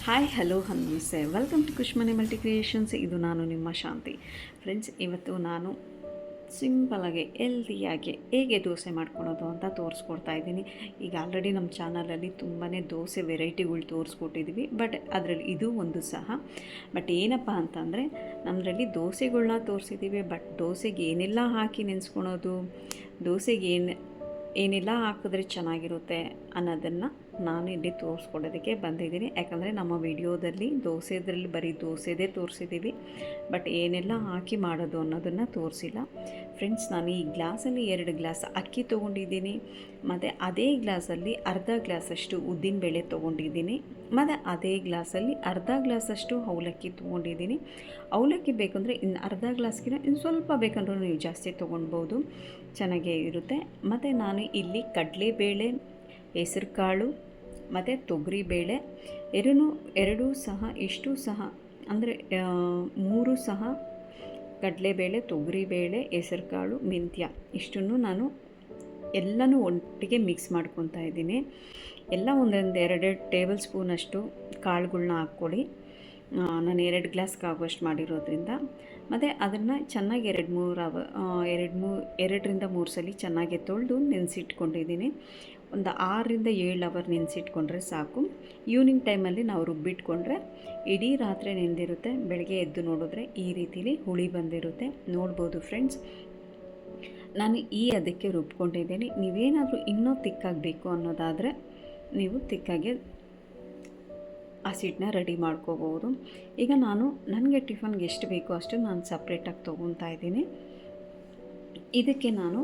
Hi hello ನಮಸ್ತೆ welcome to ಕುಷ್ಮನೆ multi creations. ಇದು ನಾನು ನಿಮ್ಮ ಶಾಂತಿ. ಫ್ರೆಂಡ್ಸ್, ಇವತ್ತು ನಾನು ಸಿಂಪಲಾಗಿ ಹೆಲ್ದಿಯಾಗಿ ಹೇಗೆ ದೋಸೆ ಮಾಡ್ಕೊಳೋದು ಅಂತ ತೋರಿಸ್ಕೊಡ್ತಾ ಇದ್ದೀನಿ. ಈಗ ಆಲ್ರೆಡಿ ನಮ್ಮ ಚಾನಲಲ್ಲಿ ತುಂಬಾ ದೋಸೆ ವೆರೈಟಿಗಳು ತೋರಿಸ್ಕೊಟ್ಟಿದ್ವಿ, ಬಟ್ ಅದರಲ್ಲಿ ಇದು ಒಂದು ಸಹ. ಬಟ್ ಏನಪ್ಪ ಅಂತಂದರೆ, ನಮ್ಮದ್ರಲ್ಲಿ ದೋಸೆಗಳನ್ನ ತೋರಿಸಿದ್ದೀವಿ, ಬಟ್ ದೋಸೆಗೆ ಏನೆಲ್ಲ ಹಾಕಿ ನೆನೆಸ್ಕೊಳೋದು, ದೋಸೆಗೆ ಏನೆಲ್ಲ ಹಾಕಿದ್ರೆ ಚೆನ್ನಾಗಿರುತ್ತೆ ಅನ್ನೋದನ್ನು ನಾನು ಇಲ್ಲಿ ತೋರಿಸ್ಕೊಡೋದಕ್ಕೆ ಬಂದಿದ್ದೀನಿ. ಯಾಕಂದರೆ ನಮ್ಮ ವಿಡಿಯೋದಲ್ಲಿ ದೋಸೆದ್ರಲ್ಲಿ ಬರೀ ದೋಸೆದೇ ತೋರಿಸಿದ್ದೀವಿ, ಬಟ್ ಏನೆಲ್ಲ ಹಾಕಿ ಮಾಡೋದು ಅನ್ನೋದನ್ನು ತೋರಿಸಿಲ್ಲ. ಫ್ರೆಂಡ್ಸ್, ನಾನು ಈ ಗ್ಲಾಸಲ್ಲಿ 2 ಗ್ಲಾಸ್ ಅಕ್ಕಿ ತೊಗೊಂಡಿದ್ದೀನಿ, ಮತ್ತು ಅದೇ ಗ್ಲಾಸಲ್ಲಿ ಅರ್ಧ ಗ್ಲಾಸಷ್ಟು ಉದ್ದಿನಬೇಳೆ ತೊಗೊಂಡಿದ್ದೀನಿ, ಮತ್ತು ಅದೇ ಗ್ಲಾಸಲ್ಲಿ ಅರ್ಧ ಗ್ಲಾಸಷ್ಟು ಅವಲಕ್ಕಿ ತೊಗೊಂಡಿದ್ದೀನಿ. ಅವಲಕ್ಕಿ ಬೇಕಂದರೆ ಇನ್ನು ಅರ್ಧ ಗ್ಲಾಸ್ಗಿಂತ ಇನ್ನು ಸ್ವಲ್ಪ ಬೇಕಂದ್ರೂ ನೀವು ಜಾಸ್ತಿ ತೊಗೊಳ್ಬೋದು, ಚೆನ್ನಾಗೇ ಇರುತ್ತೆ. ಮತ್ತು ನಾನು ಇಲ್ಲಿ ಕಡಲೆಬೇಳೆ, ಹೆಸರು ಕಾಳು ಮತ್ತು ತೊಗರಿಬೇಳೆ ಎರಡೂ ಸಹ ಇಷ್ಟು ಸಹ ಅಂದರೆ 3 ಸಹ ಕಡಲೆಬೇಳೆ, ತೊಗರಿಬೇಳೆ, ಹೆಸರು ಕಾಳು, ಮೆಂತ್ಯ ಇಷ್ಟನ್ನು ನಾನು ಎಲ್ಲನೂ ಒಟ್ಟಿಗೆ ಮಿಕ್ಸ್ ಮಾಡ್ಕೊತಾ ಇದ್ದೀನಿ. ಎಲ್ಲ ಒಂದೊಂದು 2 ಟೇಬಲ್ ಸ್ಪೂನಷ್ಟು ಕಾಳುಗಳ್ನ ಹಾಕ್ಕೊಳ್ಳಿ. ನಾನು 2 ಗ್ಲಾಸ್ಗೆ ಆಗೋಷ್ಟು ಮಾಡಿರೋದ್ರಿಂದ. ಮತ್ತು ಅದನ್ನು ಚೆನ್ನಾಗಿ 2ರಿಂದ 3 ಸಲ ಚೆನ್ನಾಗಿ ತೊಳೆದು ನೆನೆಸಿಟ್ಕೊಂಡಿದ್ದೀನಿ. ಒಂದು 6ರಿಂದ 7 ಅವರ್ ನೆನೆಸಿಟ್ಕೊಂಡ್ರೆ ಸಾಕು. ಈವ್ನಿಂಗ್ ಟೈಮಲ್ಲಿ ನಾವು ರುಬ್ಬಿಟ್ಕೊಂಡ್ರೆ ಇಡೀ ರಾತ್ರಿ ನೆಂದಿರುತ್ತೆ, ಬೆಳಗ್ಗೆ ಎದ್ದು ನೋಡಿದ್ರೆ ಈ ರೀತಿಲಿ ಹುಳಿ ಬಂದಿರುತ್ತೆ. ನೋಡ್ಬೋದು ಫ್ರೆಂಡ್ಸ್, ನಾನು ಅದಕ್ಕೆ ರುಬ್ಕೊಂಡಿದ್ದೀನಿ. ನೀವೇನಾದರೂ ಇನ್ನೂ ತಿಕ್ಕಾಗಬೇಕು ಅನ್ನೋದಾದರೆ ನೀವು ತಿಕ್ಕಾಗೆ ಹಸಿಟ್ಟನ್ನ ರೆಡಿ ಮಾಡ್ಕೋಬೋದು. ಈಗ ನನಗೆ ಟಿಫನ್ಗೆ ಎಷ್ಟು ಬೇಕೋ ಅಷ್ಟು ನಾನು ಸಪ್ರೇಟಾಗಿ ತೊಗೊತಾ ಇದ್ದೀನಿ. ಇದಕ್ಕೆ ನಾನು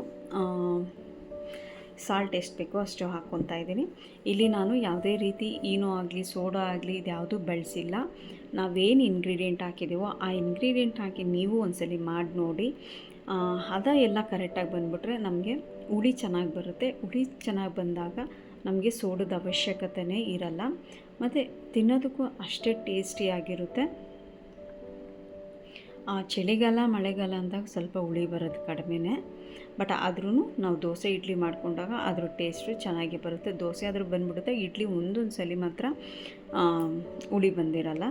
ಸಾಲ್ಟ್ ಎಷ್ಟು ಬೇಕೋ ಅಷ್ಟು ಹಾಕ್ಕೊತಾ ಇದ್ದೀನಿ. ಇಲ್ಲಿ ನಾನು ಯಾವುದೇ ರೀತಿ ಈನೋ ಆಗಲಿ ಸೋಡಾ ಆಗಲಿ ಇದ್ಯಾವುದೂ ಬಳಸಿಲ್ಲ. ನಾವೇನು ಇಂಗ್ರೀಡಿಯೆಂಟ್ ಹಾಕಿದ್ದೀವೋ ಆ ಇಂಗ್ರೀಡಿಯೆಂಟ್ ಹಾಕಿ ನೀವು ಒಂದ್ಸಲಿ ಮಾಡಿ ನೋಡಿ. ಹದ ಎಲ್ಲ ಕರೆಕ್ಟಾಗಿ ಬಂದುಬಿಟ್ರೆ ನಮಗೆ ಹುಳಿ ಚೆನ್ನಾಗಿ ಬರುತ್ತೆ. ಹುಳಿ ಚೆನ್ನಾಗಿ ಬಂದಾಗ ನಮಗೆ ಸೋಡದ ಅವಶ್ಯಕತೆಯೇ ಇರಲ್ಲ, ಮತ್ತು ತಿನ್ನೋದಕ್ಕೂ ಅಷ್ಟೇ ಟೇಸ್ಟಿಯಾಗಿರುತ್ತೆ. ಚಳಿಗಾಲ ಮಳೆಗಾಲ ಅಂದಾಗ ಸ್ವಲ್ಪ ಹುಳಿ ಬರೋದು ಕಡಿಮೆನೇ, ಬಟ್ ಆದ್ರೂ ನಾವು ದೋಸೆ ಇಡ್ಲಿ ಮಾಡ್ಕೊಂಡಾಗ ಅದ್ರ ಟೇಸ್ಟು ಚೆನ್ನಾಗಿ ಬರುತ್ತೆ. ದೋಸೆ ಆದರೂ ಬಂದ್ಬಿಡುತ್ತೆ, ಇಡ್ಲಿ ಒಂದೊಂದು ಸಲ ಮಾತ್ರ ಹುಳಿ ಬಂದಿರಲ್ಲ.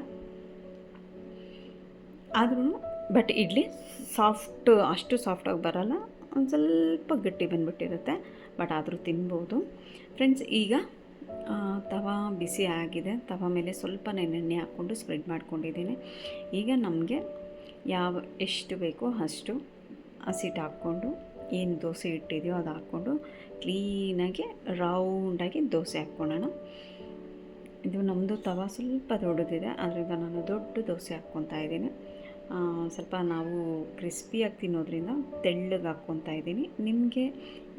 ಆದ್ರೂ ಬಟ್ ಇಡ್ಲಿ ಅಷ್ಟು ಸಾಫ್ಟಾಗಿ ಬರೋಲ್ಲ, ಒಂದು ಸ್ವಲ್ಪ ಗಟ್ಟಿ ಬಂದುಬಿಟ್ಟಿರುತ್ತೆ, ಬಟ್ ಆದರೂ ತಿನ್ಬೋದು. ಫ್ರೆಂಡ್ಸ್, ಈಗ ತವಾ ಬಿಸಿ ಆಗಿದೆ. ತವಾ ಮೇಲೆ ಸ್ವಲ್ಪ ಎಣ್ಣೆ ಹಾಕ್ಕೊಂಡು ಸ್ಪ್ರೆಡ್ ಮಾಡ್ಕೊಂಡಿದ್ದೀನಿ. ಈಗ ನಮಗೆ ಎಷ್ಟು ಬೇಕೋ ಅಷ್ಟು ಹಸಿಟ್ಟು ಹಾಕ್ಕೊಂಡು, ಏನು ದೋಸೆ ಇಟ್ಟಿದೆಯೋ ಅದು ಹಾಕ್ಕೊಂಡು ಕ್ಲೀನಾಗಿ ರೌಂಡಾಗಿ ದೋಸೆ ಹಾಕ್ಕೊಳ್ಳೋಣ. ಇದು ನಮ್ಮದು ತವಾ ಸ್ವಲ್ಪ ದೊಡ್ಡದಿದೆ, ಅದರಿಂದ ನಾನು ದೊಡ್ಡ ದೋಸೆ ಹಾಕ್ಕೊತಾ ಇದ್ದೀನಿ. ಸ್ವಲ್ಪ ನಾವು ಕ್ರಿಸ್ಪಿಯಾಗಿ ತಿನ್ನೋದ್ರಿಂದ ತೆಳ್ಳಗೆ ಹಾಕ್ಕೊತಾ ಇದ್ದೀನಿ. ನಿಮಗೆ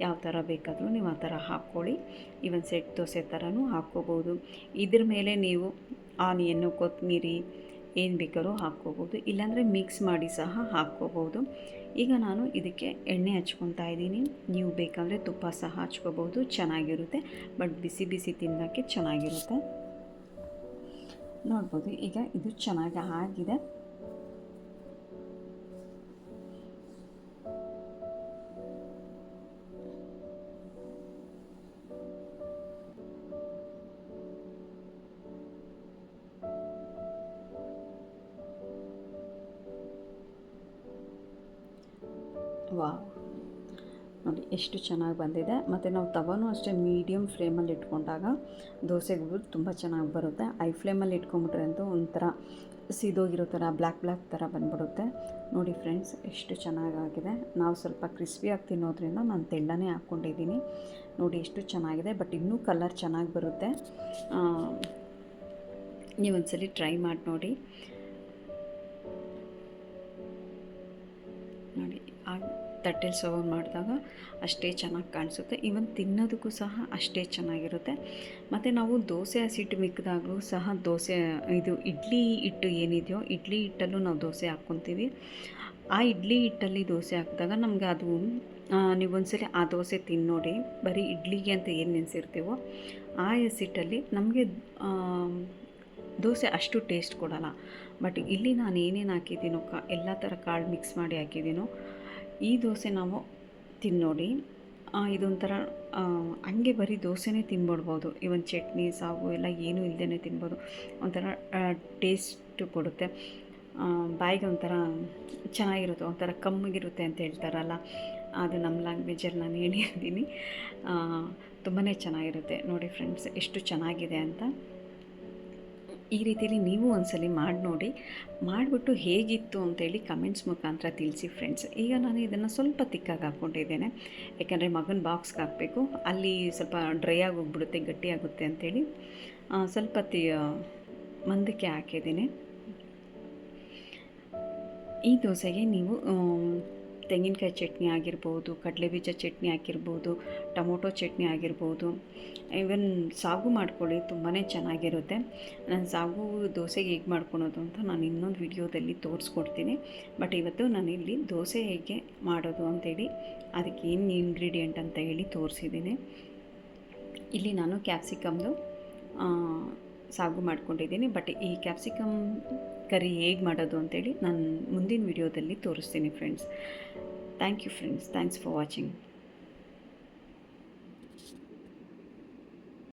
ಯಾವ ಥರ ಬೇಕಾದರೂ ನೀವು ಆ ಥರ ಹಾಕ್ಕೊಳ್ಳಿ. ಇವನ್ ಸೆಟ್ ದೋಸೆ ಥರನೂ ಹಾಕ್ಕೋಬೋದು. ಇದ್ರ ಮೇಲೆ ನೀವು ಆನಿಯನ್ನು, ಕೊತ್ತಂಬರಿ ಏನು ಬೇಕಾದ್ರೂ ಹಾಕ್ಕೋಬೋದು, ಇಲ್ಲಾಂದರೆ ಮಿಕ್ಸ್ ಮಾಡಿ ಸಹ ಹಾಕ್ಕೋಬೋದು. ಈಗ ನಾನು ಇದಕ್ಕೆ ಎಣ್ಣೆ ಹಚ್ಕೊತಾ ಇದ್ದೀನಿ. ನೀವು ಬೇಕಂದರೆ ತುಪ್ಪ ಸಹ ಹಚ್ಕೋಬೋದು, ಚೆನ್ನಾಗಿರುತ್ತೆ. ಬಟ್ ಬಿಸಿ ಬಿಸಿ ತಿನ್ನೋಕ್ಕೆ ಚೆನ್ನಾಗಿರುತ್ತೆ. ನೋಡ್ಬೋದು, ಈಗ ಇದು ಚೆನ್ನಾಗಿ ಆಗಿದೆ. ವಾವ್, ನೋಡಿ ಎಷ್ಟು ಚೆನ್ನಾಗಿ ಬಂದಿದೆ. ಮತ್ತು ನಾವು ತವಾನೂ ಅಷ್ಟೇ ಮೀಡಿಯಮ್ ಫ್ಲೇಮಲ್ಲಿ ಇಟ್ಕೊಂಡಾಗ ದೋಸೆಗಳು ತುಂಬ ಚೆನ್ನಾಗಿ ಬರುತ್ತೆ. ಹೈ ಫ್ಲೇಮಲ್ಲಿ ಇಟ್ಕೊಂಬಿಟ್ರೆ ಅಂತೂ ಒಂಥರ ಸೀದೋಗಿರೋ ಥರ ಬ್ಲ್ಯಾಕ್ ಥರ ಬಂದ್ಬಿಡುತ್ತೆ. ನೋಡಿ ಫ್ರೆಂಡ್ಸ್, ಎಷ್ಟು ಚೆನ್ನಾಗಾಗಿದೆ. ನಾವು ಸ್ವಲ್ಪ ಕ್ರಿಸ್ಪಿಯಾಗಿ ತಿನ್ನೋದ್ರಿಂದ ನಾನು ತೆಳ್ಳನೇ ಹಾಕ್ಕೊಂಡಿದ್ದೀನಿ. ನೋಡಿ ಎಷ್ಟು ಚೆನ್ನಾಗಿದೆ, ಬಟ್ ಇನ್ನೂ ಕಲರ್ ಚೆನ್ನಾಗಿ ಬರುತ್ತೆ. ನೀವೊಂದ್ಸಲಿ ಟ್ರೈ ಮಾಡಿ ನೋಡಿ. ನೋಡಿ, ಆ ತಟ್ಟೆಲಿ ಸರ್ವ್ ಮಾಡಿದಾಗ ಅಷ್ಟೇ ಚೆನ್ನಾಗಿ ಕಾಣಿಸುತ್ತೆ. ಈವನ್ ತಿನ್ನೋದಕ್ಕೂ ಸಹ ಅಷ್ಟೇ ಚೆನ್ನಾಗಿರುತ್ತೆ. ಮತ್ತು ನಾವು ದೋಸೆ ಹಸಿಟ್ಟು ಮಿಕ್ಕಿದಾಗಲೂ ಸಹ ಇದು ಇಡ್ಲಿ ಹಿಟ್ಟು ಏನಿದೆಯೋ, ಇಡ್ಲಿ ಹಿಟ್ಟಲ್ಲೂ ನಾವು ದೋಸೆ ಹಾಕ್ಕೊತೀವಿ. ಆ ಇಡ್ಲಿ ಹಿಟ್ಟಲ್ಲಿ ದೋಸೆ ಹಾಕಿದಾಗ ನಮಗೆ ಅದು ನೀವೊಂದ್ಸಲಿ ಆ ದೋಸೆ ತಿನ್ನೋಡಿ. ಬರೀ ಇಡ್ಲಿಗೆ ಅಂತ ಏನು ನೆನೆಸಿರ್ತೀವೋ ಆ ಹಸಿಟ್ಟಲ್ಲಿ ನಮಗೆ ದೋಸೆ ಅಷ್ಟು ಟೇಸ್ಟ್ ಕೊಡೋಲ್ಲ. ಬಟ್ ಇಲ್ಲಿ ನಾನು ಏನೇನು ಹಾಕಿದ್ದೀನೋ ಎಲ್ಲ ಥರ ಕಾಳು ಮಿಕ್ಸ್ ಮಾಡಿ ಹಾಕಿದ್ದೀನೋ, ಈ ದೋಸೆ ನಾವು ತಿನ್ನೋಡಿ. ಇದೊಂಥರ ಹಂಗೆ ಬರೀ ದೋಸೆನೇ ತಿನ್ಬಿಡ್ಬೋದು. ಇವನ್ ಚಟ್ನಿ ಸಾಗು ಎಲ್ಲ ಏನೂ ಇಲ್ಲದೇ ತಿನ್ಬೋದು. ಒಂಥರ ಟೇಸ್ಟ್ ಕೊಡುತ್ತೆ. ಬಾಯಿಗೆ ಒಂಥರ ಚೆನ್ನಾಗಿರುತ್ತೆ, ಒಂಥರ ಕಮ್ಮಗಿರುತ್ತೆ ಅಂತ ಹೇಳ್ತಾರಲ್ಲ, ಅದು ನಮ್ಮ ಲ್ಯಾಂಗ್ವೇಜಲ್ಲಿ ನಾನು ಹೇಳಿದ್ದೀನಿ. ತುಂಬಾ ಚೆನ್ನಾಗಿರುತ್ತೆ ನೋಡಿ ಫ್ರೆಂಡ್ಸ್, ಎಷ್ಟು ಚೆನ್ನಾಗಿದೆ ಅಂತ. ಈ ರೀತಿಯಲ್ಲಿ ನೀವು ಒಂದ್ಸಲಿ ಮಾಡಿ ನೋಡಿ, ಮಾಡಿಬಿಟ್ಟು ಹೇಗಿತ್ತು ಅಂತೇಳಿ ಕಮೆಂಟ್ಸ್ ಮುಖಾಂತರ ತಿಳಿಸಿ ಫ್ರೆಂಡ್ಸ್. ಈಗ ನಾನು ಇದನ್ನು ಸ್ವಲ್ಪ ತಿಕ್ಕಾಗಿ ಹಾಕ್ಕೊಂಡಿದ್ದೇನೆ, ಯಾಕಂದರೆ ಮಗನ ಬಾಕ್ಸ್ಗೆ ಹಾಕಬೇಕು, ಅಲ್ಲಿ ಸ್ವಲ್ಪ ಡ್ರೈ ಆಗೋಗ್ಬಿಡುತ್ತೆ, ಗಟ್ಟಿಯಾಗುತ್ತೆ ಅಂಥೇಳಿ ಸ್ವಲ್ಪ ಮಂದಕ್ಕೆ ಹಾಕಿದ್ದೀನಿ. ಈ ದೋಸೆಗೆ ನೀವು ತೆಂಗಿನಕಾಯಿ ಚಟ್ನಿ ಆಗಿರ್ಬೋದು, ಕಡಲೆಬೀಜ ಚಟ್ನಿ ಹಾಕಿರ್ಬೋದು, ಟೊಮೊಟೊ ಚಟ್ನಿ ಆಗಿರ್ಬೋದು, ಈವನ್ ಸಾಗು ಮಾಡ್ಕೊಳ್ಳಿ, ತುಂಬಾ ಚೆನ್ನಾಗಿರುತ್ತೆ. ನಾನು ಸಾಗು ದೋಸೆಗೆ ಹೇಗೆ ಮಾಡ್ಕೊಳೋದು ಅಂತ ನಾನು ಇನ್ನೊಂದು ವಿಡಿಯೋದಲ್ಲಿ ತೋರಿಸ್ಕೊಡ್ತೀನಿ. ಬಟ್ ಇವತ್ತು ನಾನಿಲ್ಲಿ ದೋಸೆ ಹೇಗೆ ಮಾಡೋದು ಅಂತೇಳಿ, ಅದಕ್ಕೆ ಏನು ಇಂಗ್ರೀಡಿಯೆಂಟ್ ಅಂತ ಹೇಳಿ ತೋರಿಸಿದ್ದೀನಿ. ಇಲ್ಲಿ ನಾನು ಕ್ಯಾಪ್ಸಿಕಮ್ದು ಸಾಗು ಮಾಡ್ಕೊಂಡಿದ್ದೀನಿ. ಬಟ್ ಈ ಕ್ಯಾಪ್ಸಿಕಮ್ ಕರಿ ಹೇಗೆ ಮಾಡೋದು ಅಂತೇಳಿ ನಾನು ಮುಂದಿನ ವಿಡಿಯೋದಲ್ಲಿ ತೋರಿಸ್ತೀನಿ friends. Thank you friends, thanks for watching.